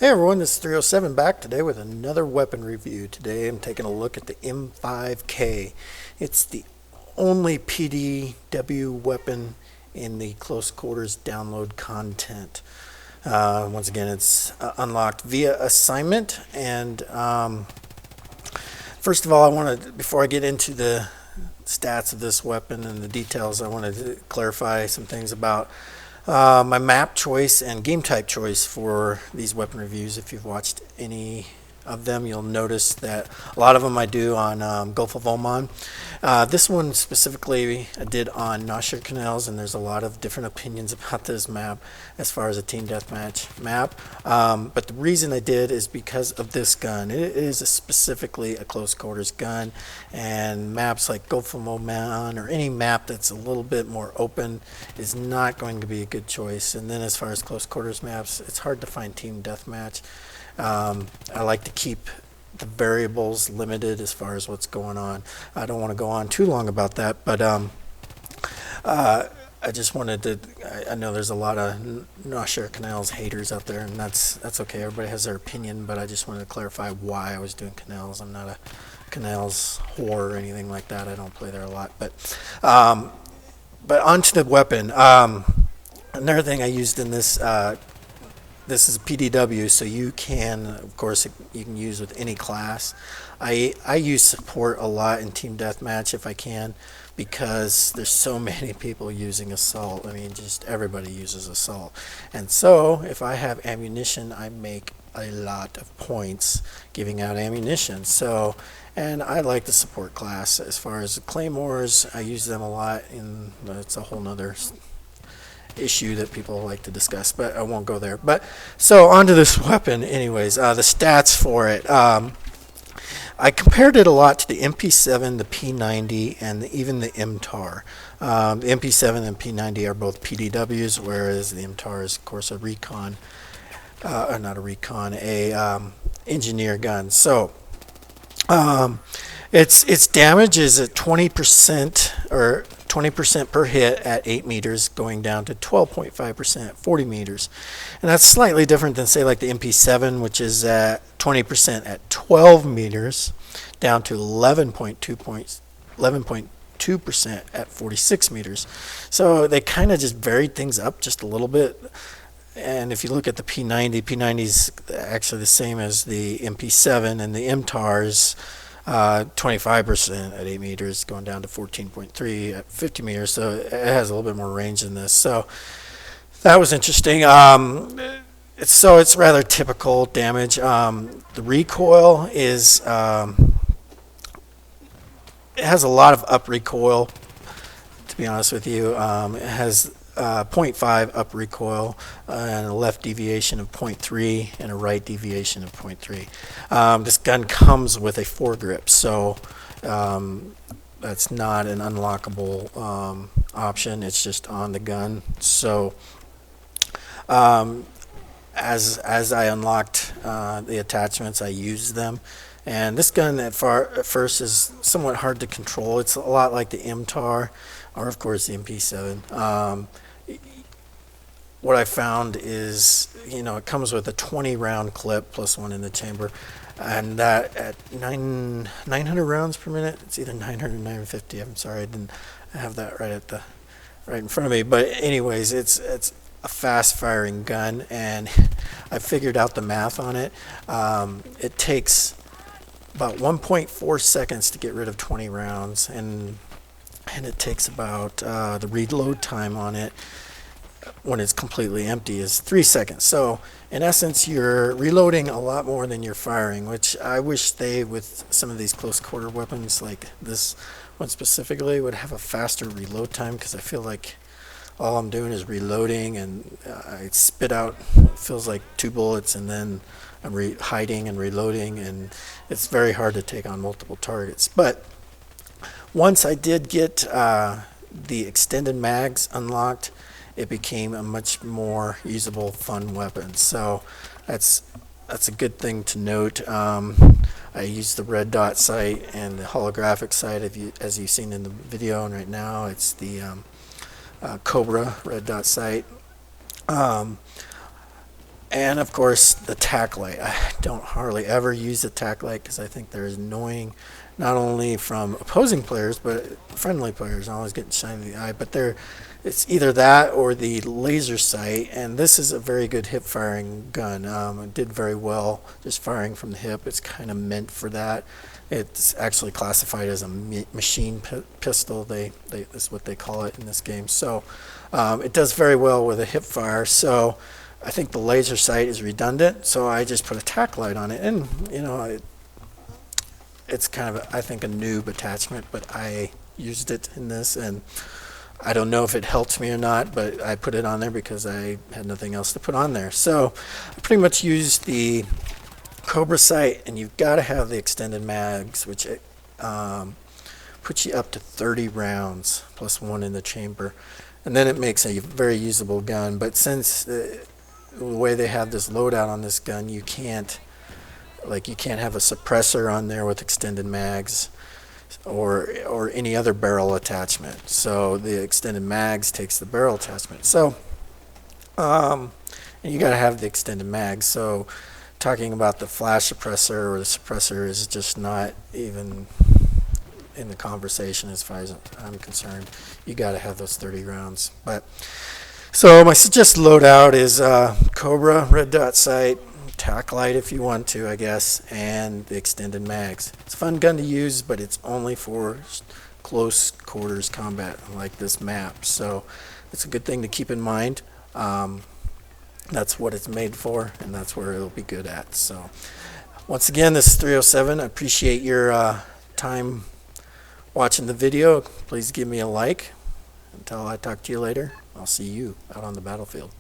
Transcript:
Hey everyone, this is 307 back today with another weapon review. Today I'm taking a look at the M5K. It's the only PDW weapon in the close quarters download content. Once again, it's unlocked via assignment. And first of all, before I get into the stats of this weapon and the details, I wanted to clarify some things about my map choice and game type choice for these weapon reviews. If you've watched any of them, you'll notice that a lot of them I do on Gulf of Oman. This one specifically I did on Nasher Canals, and there's a lot of different opinions about this map as far as a team deathmatch map. But the reason I did is because of this gun. It is specifically a close quarters gun, and maps like Gulf of Oman or any map that's a little bit more open is not going to be a good choice. And then as far as close quarters maps, it's hard to find team deathmatch. I like to keep the variables limited as far as what's going on. I don't want to go on too long about that, but I just wanted to. I know there's a lot of Nasher Canals haters out there, and that's okay. Everybody has their opinion, but I just wanted to clarify why I was doing Canals. I'm not a Canals whore or anything like that. I don't play there a lot, but onto the weapon. Another thing I used in this. This is a PDW, so you can, of course, you can use with any class. I use support a lot in team deathmatch if I can, because there's so many people using assault. I mean, just everybody uses assault. And so if I have ammunition, I make a lot of points giving out ammunition. So, and I like the support class. As far as the claymores, I use them a lot, and it's a whole nother issue that people like to discuss, but I won't go there. But so onto this weapon anyways. The stats for it, I compared it a lot to the MP7, the P90, and even the M.T.A.R. The MP7 and P90 are both PDWs, whereas the M.T.A.R. is of course a recon, not a recon, a engineer gun. So its damage is at 20% or 20% per hit at 8 meters, going down to 12.5% at 40 meters. And that's slightly different than, say, like the MP7, which is at 20% at 12 meters, down to 11.2% at 46 meters. So they kind of just varied things up just a little bit. And if you look at the P90 is actually the same as the MP7, and the M.T.A.R.'s 25% at 8 meters, going down to 14.3 at 50 meters. So it has a little bit more range than this. So that was interesting. It's rather typical damage. The recoil is it has a lot of up recoil, to be honest with you. It has 0.5 up recoil and a left deviation of 0.3 and a right deviation of 0.3. This gun comes with a fore-grip, so that's not an unlockable option. It's just on the gun. So as I unlocked the attachments, I used them. And this gun at first is somewhat hard to control. It's a lot like the M.T.A.R. or of course the MP7. What I found is, it comes with a 20 round clip plus one in the chamber, and that at 900 rounds per minute, it's either 900 or 950. I'm sorry, I didn't have that right in front of me. But anyways, it's a fast firing gun, and I figured out the math on it. It takes about 1.4 seconds to get rid of 20 rounds, and it takes about the reload time on it when it's completely empty is 3 seconds. So in essence, you're reloading a lot more than you're firing, which I wish they, with some of these close quarter weapons like this one specifically, would have a faster reload time, because I feel like all I'm doing is reloading, and I spit out, feels like 2 bullets, and then I'm hiding and reloading, and it's very hard to take on multiple targets. But once I did get the extended mags unlocked, it became a much more usable, fun weapon. So that's a good thing to note. I used the red dot sight and the holographic sight, as you've seen in the video, and right now it's the K.O.B.R.A red dot sight. And of course the tack light. I don't hardly ever use the tack light because I think they're annoying, not only from opposing players but friendly players. I always get shine in the eye. But it's either that or the laser sight, and this is a very good hip firing gun. It did very well just firing from the hip. It's kind of meant for that. It's actually classified as a machine pistol. That's what they call it in this game. So it does very well with a hip fire. So I think the laser sight is redundant, so I just put a tack light on it, and it's kind of I think a noob attachment, but I used it in this, and I don't know if it helped me or not, but I put it on there because I had nothing else to put on there. So I pretty much used the K.O.B.R.A sight, and you've got to have the extended mags, which puts you up to 30 rounds plus 1 in the chamber, and then it makes a very usable gun. But since the way they have this loadout on this gun, you can't have a suppressor on there with extended mags or any other barrel attachment. So the extended mags takes the barrel attachment. So and you got to have the extended mags. So talking about the flash suppressor or the suppressor is just not even in the conversation as far as I'm concerned. You got to have those 30 rounds. But so my suggested loadout is K.O.B.R.A red dot sight, tack light if you want to, I guess, and the extended mags. It's a fun gun to use, but it's only for close quarters combat like this map. So it's a good thing to keep in mind. That's what it's made for, and that's where it'll be good at. So once again, this is 307. I appreciate your time watching the video. Please give me a like. Until I talk to you later, I'll see you out on the battlefield.